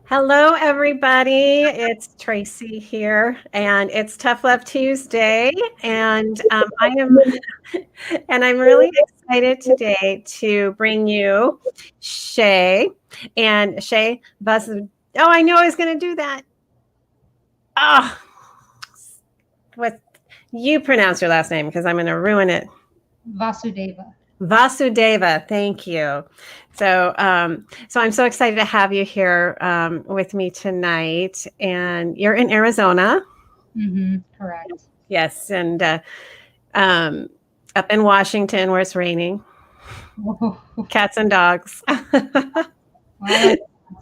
Hello, everybody. It's Tracy here, and it's Tough Love Tuesday, and I'm really excited today to bring you Shay and Shay Vasudeva. Oh, I know I was going to do that. Oh, what you pronounce your last name because I'm going to ruin it. Vasudeva. Vasudeva, thank you. So I'm so excited to have you here with me tonight. And you're in Arizona. Correct. Yes, and up in Washington where it's raining. Whoa. Cats and dogs.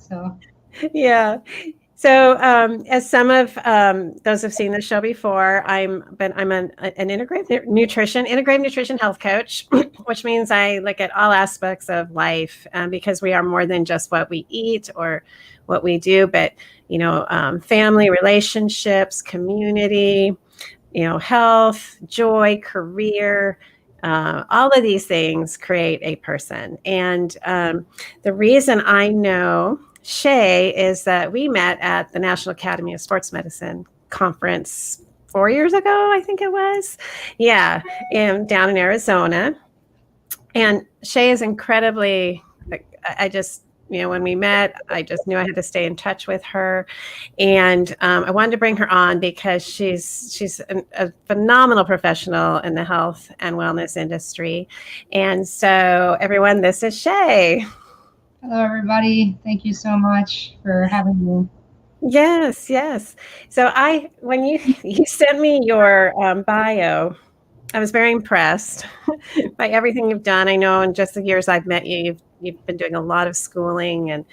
So. Yeah. So, as some of those have seen the show before, I'm an integrative nutrition health coach, which means I look at all aspects of life because we are more than just what we eat or what we do, but family, relationships, community, health, joy, career. All of these things create a person, and the reason I know Shay is that we met at the National Academy of Sports Medicine conference 4 years ago, I think it was. Yeah, down in Arizona. And Shay is incredibly, I just, when we met, I just knew I had to stay in touch with her. And I wanted to bring her on because she's a phenomenal professional in the health and wellness industry. And so, everyone, this is Shay. Hello, everybody. Thank you so much for having me. Yes. So when you sent me your bio, I was very impressed by everything you've done. I know in just the years I've met you, you've been doing a lot of schooling and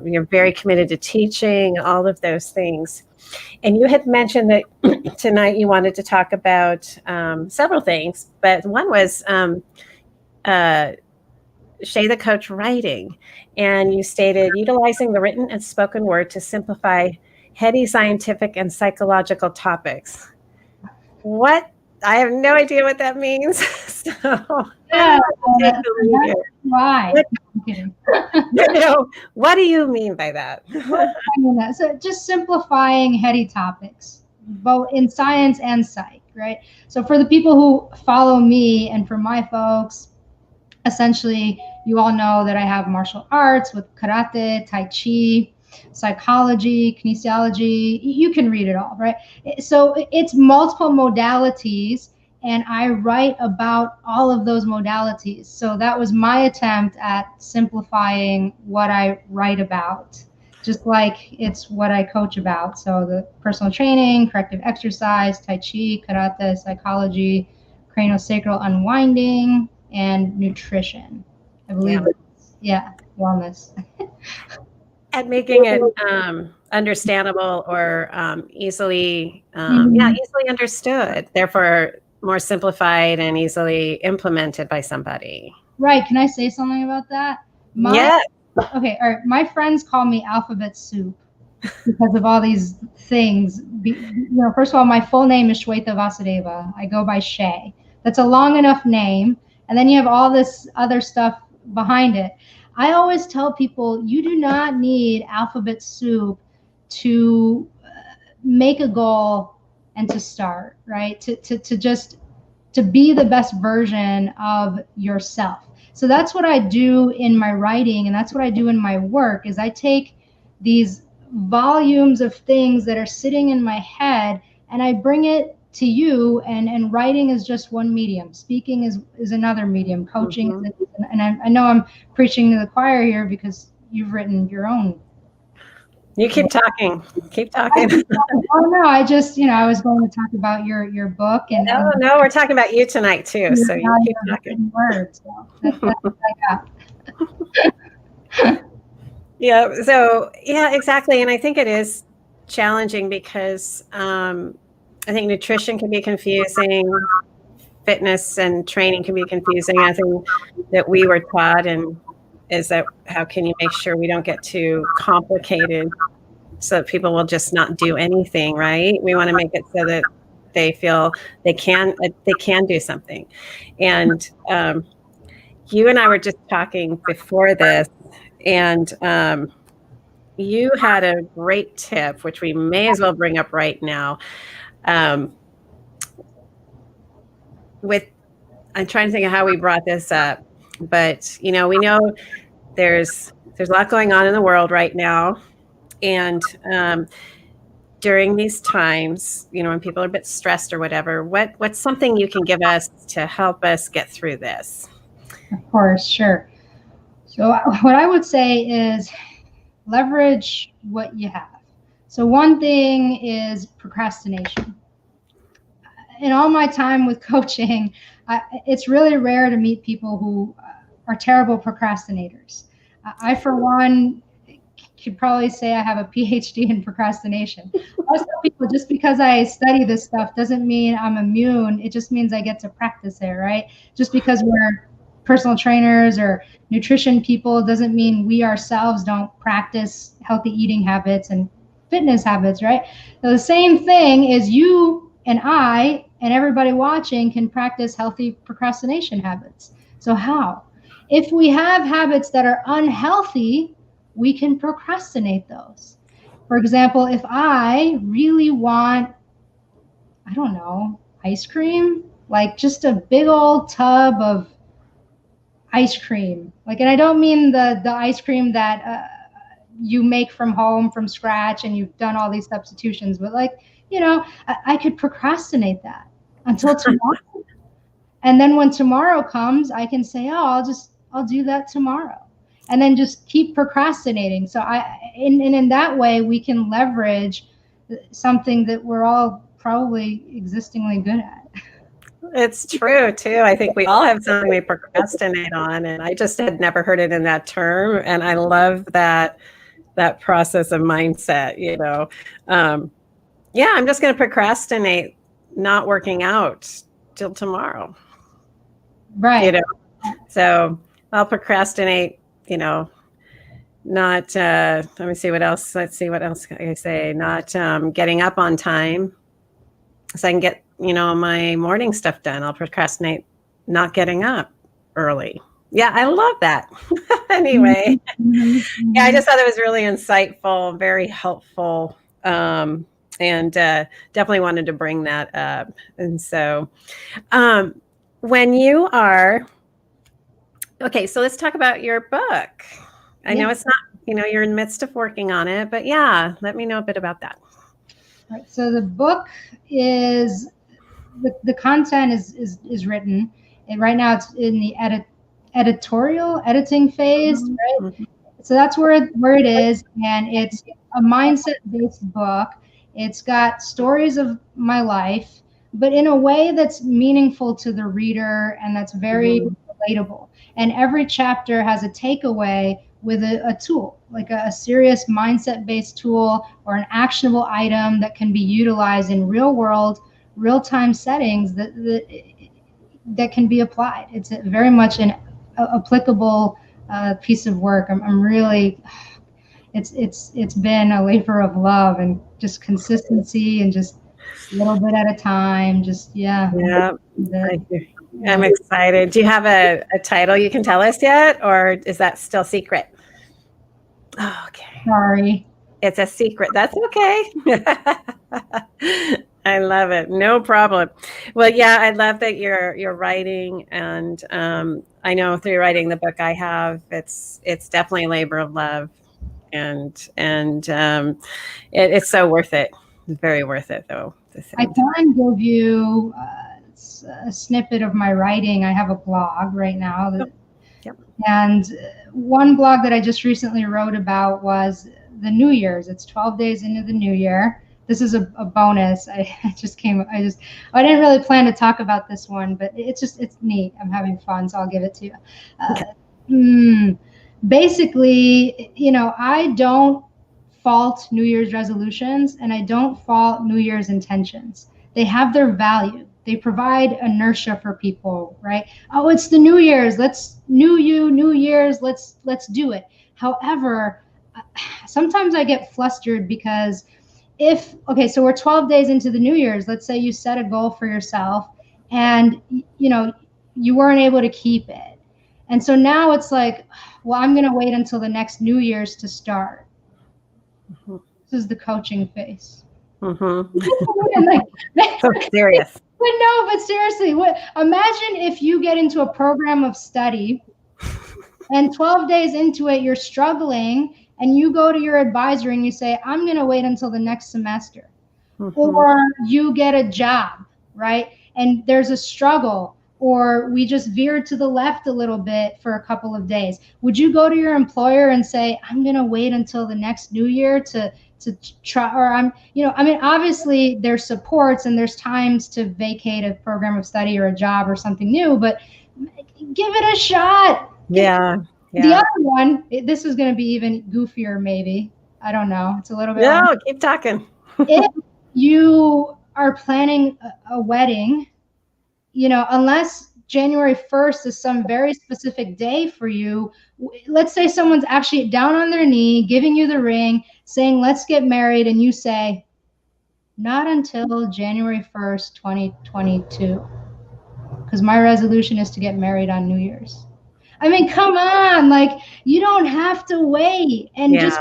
you're very committed to teaching, all of those things. And you had mentioned that tonight you wanted to talk about several things, but one was ShayTheCoach writing, and you stated utilizing the written and spoken word to simplify heady scientific and psychological topics. What? I have no idea what that means. So yeah, why? What do you mean by that? So just simplifying heady topics, both in science and psych, right? So for the people who follow me and for my folks, essentially, you all know that I have martial arts with Karate, Tai Chi, psychology, Kinesiology. You can read it all, right? So it's multiple modalities, and I write about all of those modalities. So that was my attempt at simplifying what I write about, just like it's what I coach about. So the personal training, corrective exercise, Tai Chi, Karate, psychology, cranial sacral unwinding, and nutrition. I believe wellness. And making it understandable or easily understood, therefore more simplified and easily implemented by somebody. Right. Can I say something about that? Yes. Okay. All right. My friends call me alphabet soup because of all these things. First of all, my full name is Shaweta Vasudeva. I go by Shay. That's a long enough name. And then you have all this other stuff behind it. I always tell people you do not need alphabet soup to make a goal and to start, right? To be the best version of yourself. So that's what I do in my writing, and that's what I do in my work is I take these volumes of things that are sitting in my head and I bring it to you, and writing is just one medium. Speaking is another medium. Coaching, and I know I'm preaching to the choir here because you've written your own. You keep talking. Keep talking. Oh no, I just I was going to talk about your book and. No, we're talking about you tonight too. So you keep talking. Words. So that's what I got. Yeah. So yeah, exactly. And I think it is challenging because. I think nutrition can be confusing. Fitness and training can be confusing. I think that we were taught is that how can you make sure we don't get too complicated so that people will just not do anything, right? We want to make it so that they feel they can do something. And you and I were just talking before this, and you had a great tip, which we may as well bring up right now. I'm trying to think of how we brought this up, but we know there's a lot going on in the world right now, and during these times, when people are a bit stressed or whatever, what's something you can give us to help us get through this? Of course, sure. So what I would say is leverage what you have. So one thing is procrastination. In all my time with coaching, it's really rare to meet people who are terrible procrastinators. I, for one, could probably say I have a PhD in procrastination. Most people, just because I study this stuff doesn't mean I'm immune. It just means I get to practice it, right? Just because we're personal trainers or nutrition people doesn't mean we ourselves don't practice healthy eating habits and fitness habits, right? So the same thing is you and I and everybody watching can practice healthy procrastination habits. So how? If we have habits that are unhealthy, we can procrastinate those. For example, if I really want, I don't know, ice cream, like just a big old tub of ice cream, and I don't mean the ice cream that you make from home from scratch and you've done all these substitutions, but I could procrastinate that until tomorrow. And then when tomorrow comes, I can say, oh, I'll do that tomorrow. And then just keep procrastinating. So in that way, we can leverage something that we're all probably existingly good at. It's true too. I think we all have something we procrastinate on, and I just had never heard it in that term. And I love that process of mindset. Yeah, I'm just going to procrastinate not working out till tomorrow. Right. So I'll procrastinate. Not. Let me see what else. Let's see what else can I say. Not getting up on time, so I can get my morning stuff done. I'll procrastinate not getting up early. Yeah, I love that. Anyway, yeah, I just thought it was really insightful, very helpful, and definitely wanted to bring that up. And so, when you are okay, so let's talk about your book. I know it's not, you're in the midst of working on it, but yeah, let me know a bit about that. Right. So the book is the content is written, and right now it's in the editing phase, right? Mm-hmm. So that's where it is, and it's a mindset-based book. It's got stories of my life, but in a way that's meaningful to the reader and that's very relatable. And every chapter has a takeaway with a tool, like a serious mindset-based tool or an actionable item that can be utilized in real-time settings that can be applied. It's very much an applicable piece of work. I'm really, it's been a labor of love and just consistency and just a little bit at a time. I'm excited. Do you have a title you can tell us yet, or is that still secret? Oh, okay. Sorry. It's a secret. That's okay. I love it. No problem. Well, yeah, I love that you're writing, and I know through writing the book I have, it's definitely a labor of love, and it's so worth it. It's very worth it, though. I can give you a snippet of my writing. I have a blog right now, and one blog that I just recently wrote about was the New Year's. It's 12 days into the New Year. This is a bonus. I didn't really plan to talk about this one, but it's neat. I'm having fun, so I'll give it to you. Basically, I don't fault New Year's resolutions, and I don't fault New Year's intentions. They have their value. They provide inertia for people, right? Oh, it's the New Year's. New Year's. Let's do it. However, sometimes I get flustered because so we're 12 days into the New Year's. Let's say you set a goal for yourself and, you weren't able to keep it. And so now it's like, well, I'm going to wait until the next New Year's to start. Mhm. This is the coaching face. Mhm. Like, So serious. but no, but seriously, imagine if you get into a program of study and 12 days into it, you're struggling and you go to your advisor and you say, I'm going to wait until the next semester. Mhm. Or you get a job, right? And there's a struggle, or we just veered to the left a little bit for a couple of days. Would you go to your employer and say, I'm going to wait until the next new year to try, or I mean, obviously there's supports and there's times to vacate a program of study or a job or something new, but give it a shot. Yeah. The other one, this is going to be even goofier, maybe. I don't know. It's a little bit. No, keep talking. If you are planning a wedding, unless January 1st is some very specific day for you, let's say someone's actually down on their knee, giving you the ring, saying, let's get married, and you say, not until January 1st, 2022, because my resolution is to get married on New Year's. I mean, come on, like, you don't have to wait. And just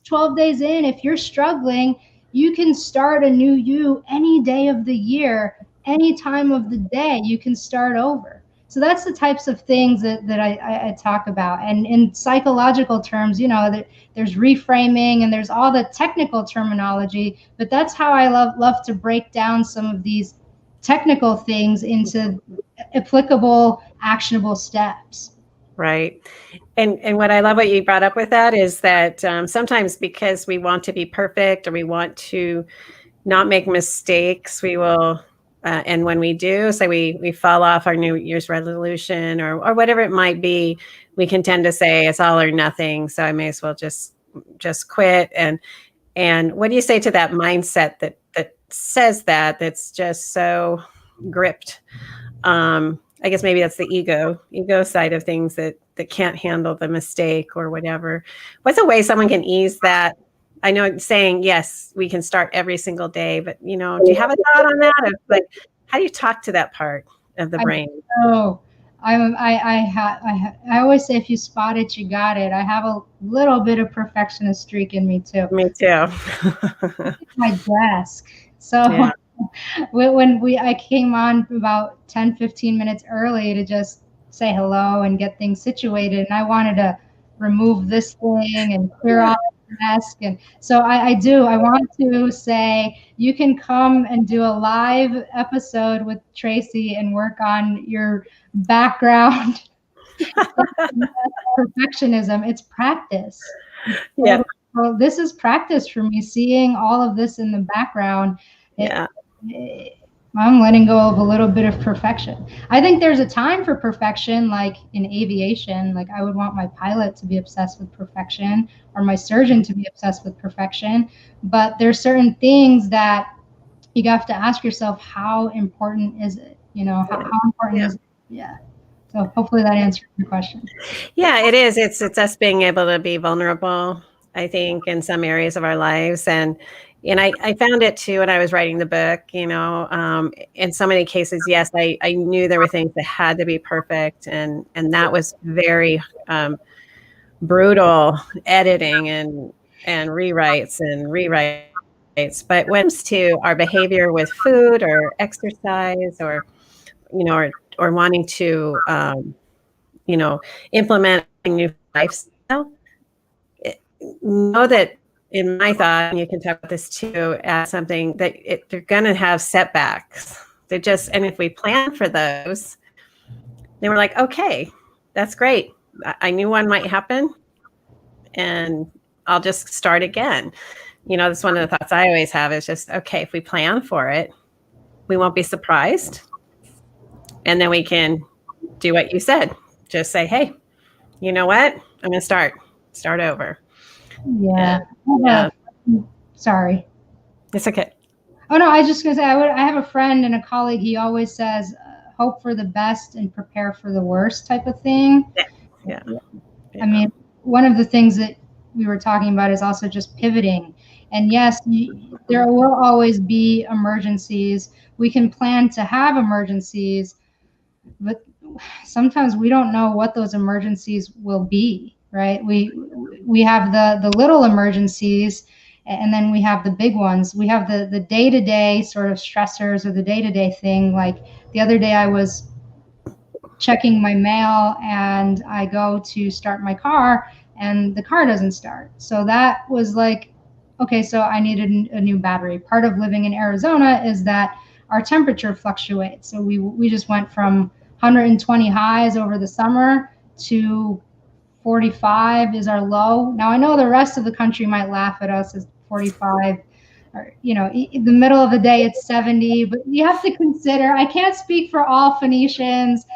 12 days in, if you're struggling, you can start a new you any day of the year, any time of the day, you can start over. So that's the types of things that I talk about. And in psychological terms, there's reframing and there's all the technical terminology, but that's how I love to break down some of these technical things into applicable, actionable steps. Right. And what I love what you brought up with that is that sometimes because we want to be perfect or we want to not make mistakes, we will, and when we do, say we fall off our New Year's resolution or whatever it might be, we can tend to say it's all or nothing. So I may as well just quit. And what do you say to that mindset that says that's just so gripped? I guess maybe that's the ego side of things that can't handle the mistake or whatever. What's a way someone can ease that? I know saying, yes, we can start every single day, but do you have a thought on that? Of like, how do you talk to that part of the brain? Oh, I always say if you spot it, you got it. I have a little bit of perfectionist streak in me too. Me too. My desk. So Yeah. when I came on about 10, 15 minutes early to just say hello and get things situated, and I wanted to remove this thing and clear off the desk. And so I want to say you can come and do a live episode with Tracy and work on your background. Perfectionism. It's practice. Yeah. Well, this is practice for me, seeing all of this in the background. I'm letting go of a little bit of perfection. I think there's a time for perfection, like in aviation. Like I would want my pilot to be obsessed with perfection or my surgeon to be obsessed with perfection. But there's certain things that you have to ask yourself, how important is it? How important is it? Yeah. So hopefully that answers your question. Yeah, it is. It's us being able to be vulnerable, I think, in some areas of our lives. And I found it too when I was writing the book, in so many cases, yes, I knew there were things that had to be perfect. And that was very brutal editing and rewrites and rewrites. But when it comes to our behavior with food or exercise or, or wanting to, implement a new lifestyle, know that in my thought, and you can talk about this too, as something that they're going to have setbacks. And if we plan for those, then we're like, okay, that's great. I knew one might happen and I'll just start again. That's one of the thoughts I always have is just, okay, if we plan for it, we won't be surprised. And then we can do what you said. Just say, hey, you know what? I'm going to start over. Yeah. Sorry. It's okay. Oh no, I was just gonna say I have a friend and a colleague. He always says, "Hope for the best and prepare for the worst," type of thing. Yeah. I mean, one of the things that we were talking about is also just pivoting. And yes, there will always be emergencies. We can plan to have emergencies, but sometimes we don't know what those emergencies will be, right? We have the little emergencies, And then we have the big ones. We have the day-to-day sort of stressors, or the day-to-day thing. Like the other day I was checking my mail and I go to start my car and the car doesn't start. So that was like, okay, so I needed a new battery. Part of living in Arizona is that our temperature fluctuates. So we just went from 120 highs over the summer to 45 is our low. Now I know the rest of the country might laugh at us as 45, or in the middle of the day it's 70, but you have to consider, I can't speak for all Phoenicians.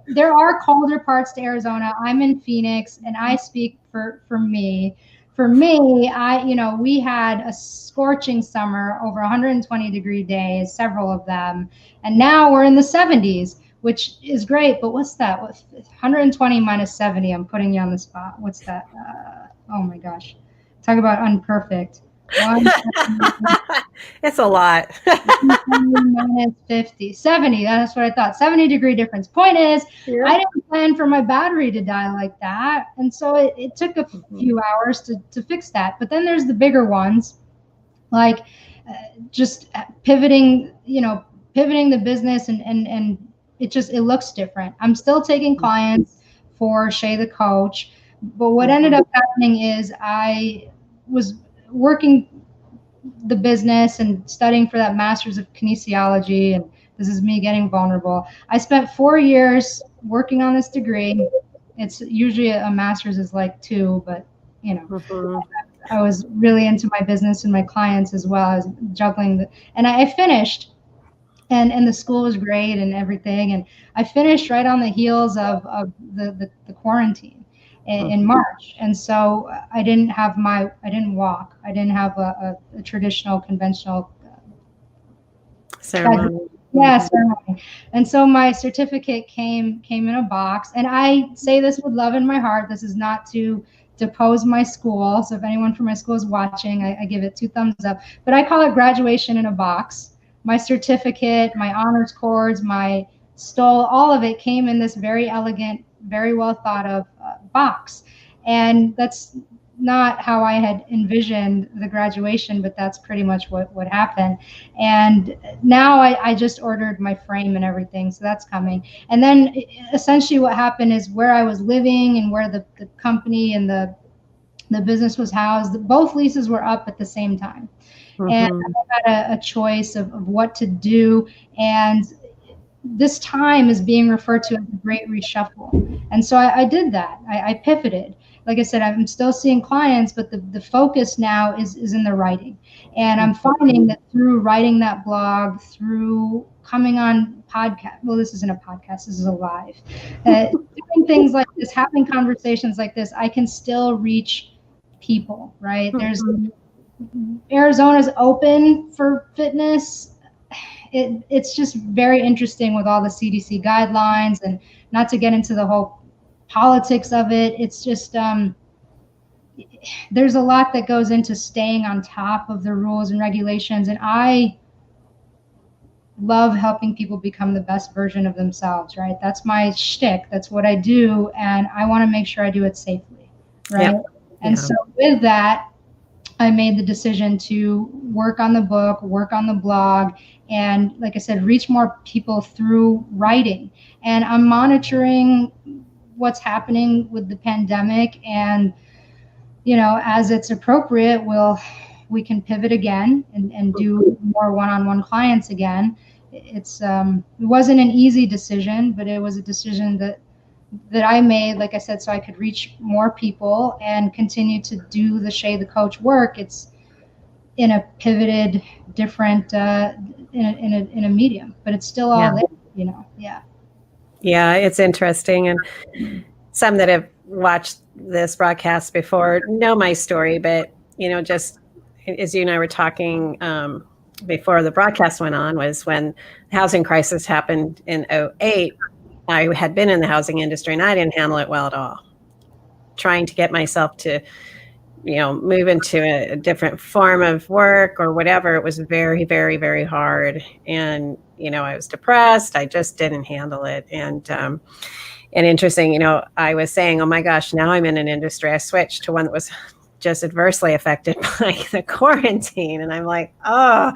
There are colder parts to Arizona. I'm in Phoenix, and I speak for me. For me, we had a scorching summer, over 120-degree days, several of them, and now we're in the 70s, which is great. But what's that? 120 minus 70? I'm putting you on the spot. What's that? Oh my gosh! Talk about unperfect. It's a lot. Minus 50, 70. That's what I thought. 70-degree difference. Point is, yeah. I didn't plan for my battery to die like that. And so it took a few hours to fix that. But then there's the bigger ones, like just pivoting the business, and it looks different. I'm still taking clients for Shay the Coach. But what ended up happening is I was working the business and studying for that master's of kinesiology, and this is me getting vulnerable. I spent 4 years working on this degree. It's usually a master's is like 2, but I was really into my business and my clients as well as juggling and I finished, and the school was great and everything, and I finished right on the heels of the quarantine in March. And so I didn't walk. I didn't have a traditional, conventional ceremony. Ceremony. And so my certificate came in a box. And I say this with love in my heart. This is not to depose my school. So if anyone from my school is watching, I give it 2 thumbs up. But I call it graduation in a box. My certificate, my honors cords, my stole, all of it came in this very elegant, very well thought of box. And that's not how I had envisioned the graduation, but that's pretty much what happened. And now I just ordered my frame and everything, so that's coming. And then essentially what happened is where I was living and where the company and the business was housed, both leases were up at the same time. And I had a choice of what to do. And this time is being referred to as the Great Reshuffle. And so I did that. I pivoted. Like I said, I'm still seeing clients, but the focus now is in the writing. And I'm finding that through writing that blog, through coming on podcast, well, this isn't a podcast, this is a live, doing things like this, having conversations like this, I can still reach people, right? Arizona's open for fitness. It's just very interesting with all the CDC guidelines, and not to get into the whole politics of it. It's just there's a lot that goes into staying on top of the rules and regulations, and I love helping people become the best version of themselves, right? That's my shtick. That's what I do, and I want to make sure I do it safely, right? Yep. And so with that, I made the decision to work on the book, work on the blog, and like I said, reach more people through writing. And I'm monitoring what's happening with the pandemic, and as it's appropriate, we can pivot again and do more one-on-one clients again. It wasn't an easy decision, but it was a decision that I made, like I said, so I could reach more people and continue to do the Shay the Coach work. It's in a pivoted, different, in a medium, but it's still all there, Yeah, it's interesting. And some that have watched this broadcast before know my story, but, just as you and I were talking before the broadcast went on, was when the housing crisis happened in 2008. I had been in the housing industry and I didn't handle it well at all. Trying to get myself to, move into a different form of work or whatever, it was very, very, very hard. And, I was depressed. I just didn't handle it. And interesting, I was saying, oh my gosh, now I'm in an industry. I switched to one that was just adversely affected by the quarantine. And I'm like, oh,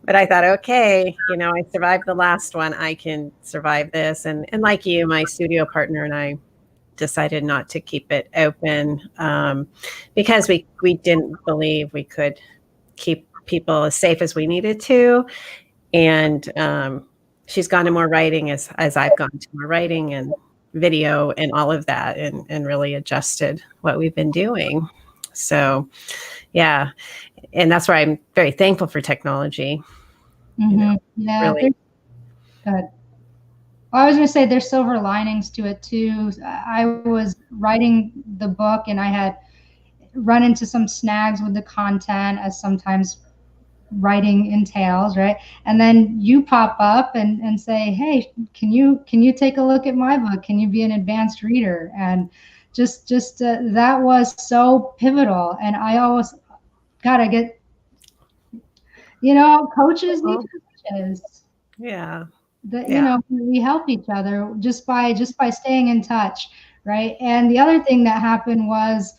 but I thought, okay, I survived the last one. I can survive this. And like you, my studio partner and I decided not to keep it open because we didn't believe we could keep people as safe as we needed to. And she's gone to more writing as I've gone to more writing and video and all of that, and really adjusted what we've been doing. So, yeah. And that's why I'm very thankful for technology. Yeah, really. Good. Well, I was going to say there's silver linings to it too. I was writing the book and I had run into some snags with the content, as sometimes writing entails, right? And then you pop up and say, hey, can you take a look at my book? Can you be an advanced reader? And just that was so pivotal. And I always, God, I get, coaches need coaches. Yeah. We help each other just by staying in touch, right? And the other thing that happened was,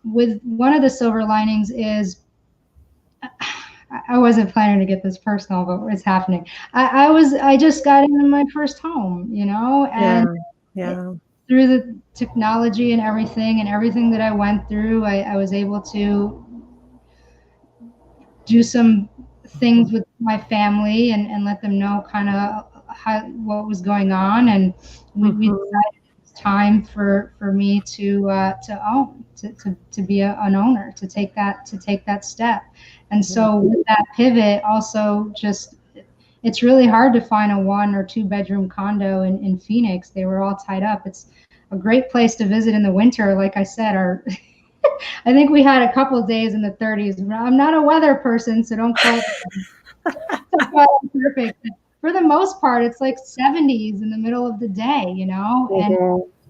with one of the silver linings is, I wasn't planning to get this personal, but it's happening. I just got into my first home, and through the technology and everything that I went through, I was able to do some things with my family and let them know kind of what was going on, and we decided it was time for me to own, to be an owner, to take that step. And so with that pivot, also just, it's really hard to find a 1 or 2 bedroom condo in Phoenix. They were all tied up. It's a great place to visit in the winter. Like I said, I think we had a couple of days in the 30s. I'm not a weather person, so don't quote me. Perfect. For the most part, it's like 70s in the middle of the day, and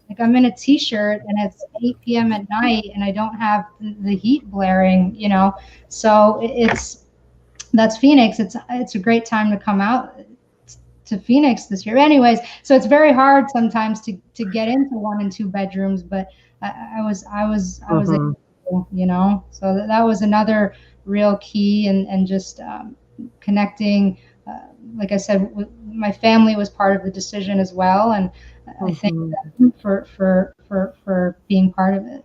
like I'm in a t-shirt and it's 8 p.m. at night and I don't have the heat blaring, so that's Phoenix. It's a great time to come out to Phoenix this year. Anyways, so it's very hard sometimes to get into 1 and 2 bedrooms, but I was able to, so that was another real key, and just connecting. Like I said, my family was part of the decision as well, and I thank them for being part of it.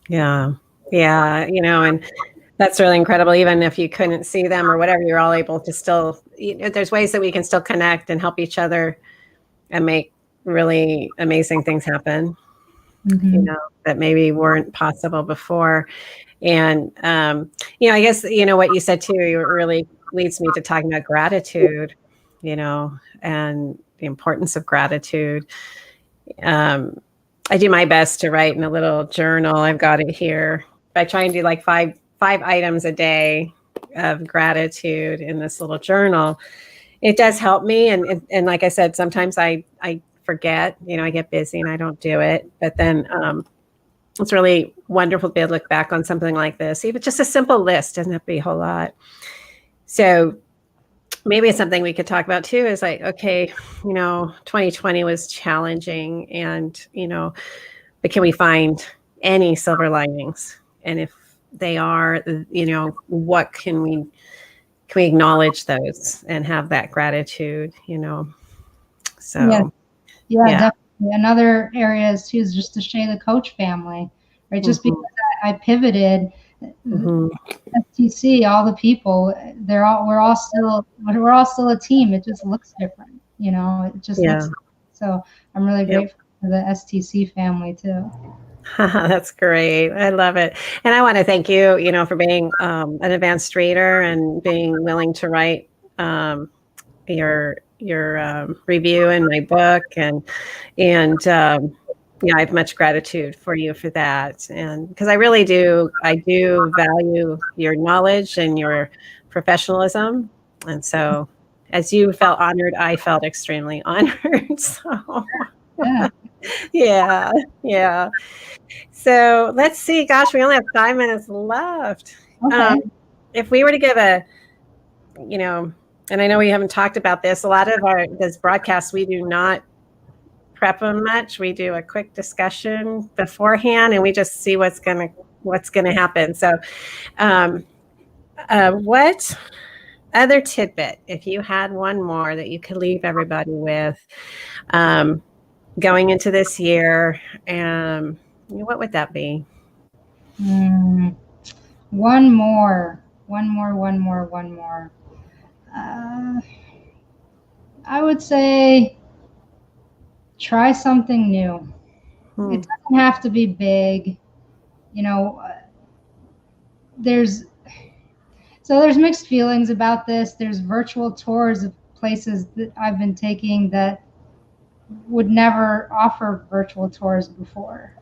Yeah, and that's really incredible. Even if you couldn't see them or whatever, you're all able to still. There's ways that we can still connect and help each other, and make really amazing things happen. That maybe weren't possible before. And I guess what you said too, it really leads me to talking about gratitude. And the importance of gratitude. I do my best to write in a little journal. I've got it here. I try and do like five items a day of gratitude in this little journal. It does help me. And like I said, sometimes I forget, I get busy and I don't do it. But then it's really wonderful to be able to look back on something like this. Even just a simple list doesn't have to be a whole lot. So maybe it's something we could talk about too, is like, okay, 2020 was challenging, and, but can we find any silver linings? And if they are, what can we acknowledge those and have that gratitude, so. Yeah, definitely. Another area is just the ShayTheCoach family, right? Just because I pivoted, STC, all the people, we're all still a team. It just looks different, it just looks different. So I'm really grateful for the STC family too. That's great. I love it. And I want to thank you, for being an advanced reader and being willing to write your review in my book, and I have much gratitude for you for that. And because I really do value your knowledge and your professionalism. And so as you felt honored, I felt extremely honored. So yeah. So let's see, gosh, we only have 5 minutes left. Okay. If we were to give and I know we haven't talked about this, a lot of this broadcast, we do not prep them much. We do a quick discussion beforehand, and we just see what's going to what's going to happen. So, what other tidbit, if you had one more that you could leave everybody with, going into this year, what would that be? One more. I would say try something new. It doesn't have to be big. There's mixed feelings about this. There's virtual tours of places that I've been taking that would never offer virtual tours before,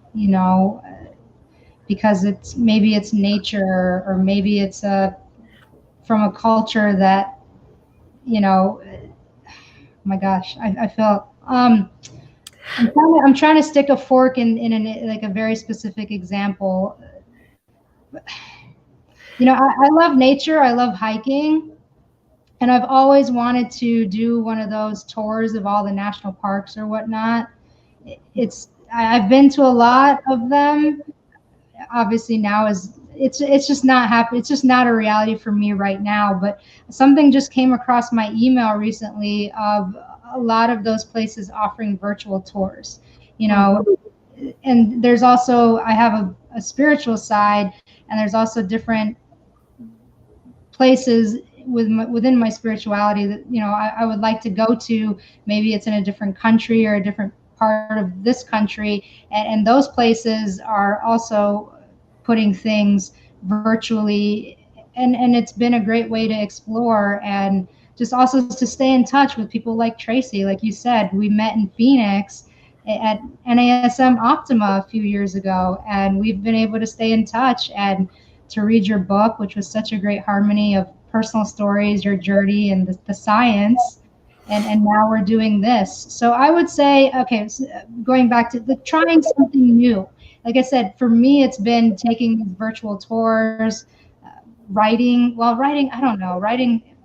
because maybe it's nature, or maybe it's from a culture that, oh my gosh, I feel, I'm trying to stick a fork in like a very specific example. I love nature. I love hiking. And I've always wanted to do one of those tours of all the national parks or whatnot. I've been to a lot of them. Obviously now it's just not happening. It's just not a reality for me right now. But something just came across my email recently of a lot of those places offering virtual tours, and there's also, I have a spiritual side, and there's also different places within my spirituality that I would like to go to. Maybe it's in a different country or a different part of this country, and those places are also putting things virtually, and it's been a great way to explore, and just also to stay in touch with people like Tracy. Like you said, we met in Phoenix at NASM Optima a few years ago, and we've been able to stay in touch and to read your book, which was such a great harmony of personal stories, your journey, and the science. And now we're doing this. So I would say, okay, so going back to trying something new. Like I said, for me, it's been taking these virtual tours, writing, I don't know,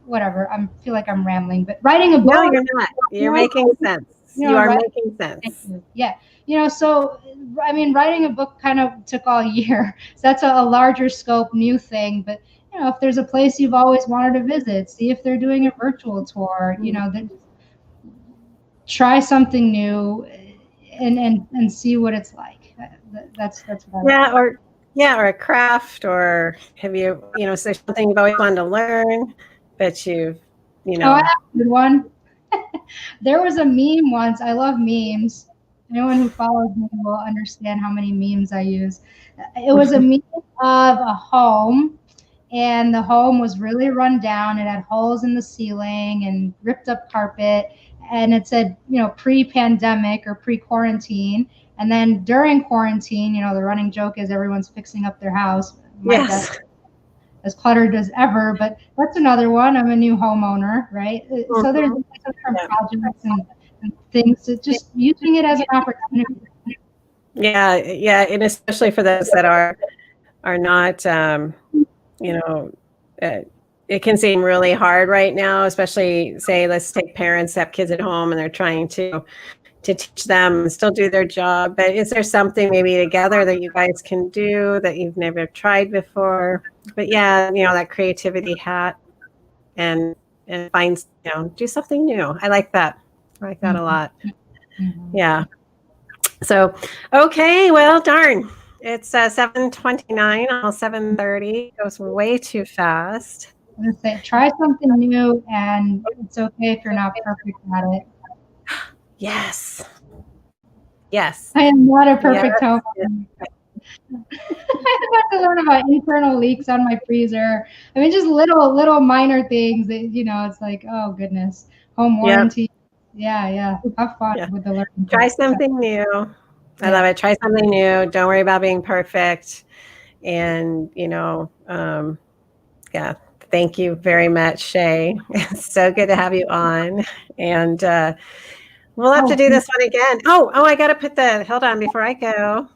whatever. I feel like I'm rambling, but writing a book. No, you're not. You're making sense. You are making sense. Yeah. So, I mean, writing a book kind of took all year. So that's a larger scope, new thing. But, if there's a place you've always wanted to visit, see if they're doing a virtual tour, try something new and see what it's like. That's what I or a craft, or have you, so there's something you've always wanted to learn, but you've, Oh, I have a good one. There was a meme once. I love memes. Anyone who follows me will understand how many memes I use. It was a meme of a home, and the home was really run down. It had holes in the ceiling and ripped up carpet, and it said, pre-pandemic or pre-quarantine. And then during quarantine, the running joke is everyone's fixing up their house. Yes. As cluttered as ever, but that's another one. I'm a new homeowner, right? So there's different projects and things, just using it as an opportunity. Yeah, and especially for those that are not, it can seem really hard right now, especially, say, let's take parents that have kids at home and they're trying to teach them and still do their job. But is there something maybe together that you guys can do that you've never tried before? But yeah, that creativity hat and find, do something new. I like that. I like that a lot. Mm-hmm. Yeah. So, okay, well, darn. It's 7:29, almost 7:30. It goes way too fast. I'm gonna say, try something new, and it's okay if you're not perfect at it. Yes. I am not a perfect homeowner. I have to learn about internal leaks on my freezer. I mean, just little minor things that, it's like, oh goodness, home warranty. Yeah. Have fun with the learning. Try something new. I love it. Try something new. Don't worry about being perfect. And, thank you very much, Shay. It's so good to have you on. And we'll have to do this one again. Oh, I got to hold on before I go.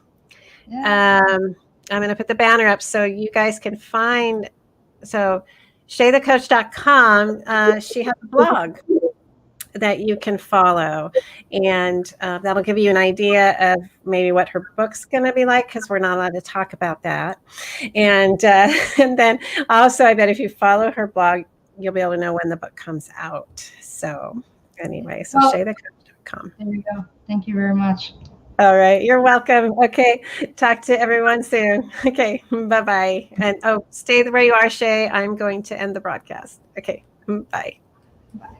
Yeah. I'm going to put the banner up so you guys can find. So ShayTheCoach.com, she has a blog. that you can follow, and that'll give you an idea of maybe what her book's going to be like, because we're not allowed to talk about that. And and then also, I bet if you follow her blog, you'll be able to know when the book comes out. So anyway, so ShayTheCoach.com. There you go. Thank you very much. All right, you're welcome. Okay, talk to everyone soon. Okay, bye-bye. And stay where you are, Shay. I'm going to end the broadcast. Okay, bye. Bye.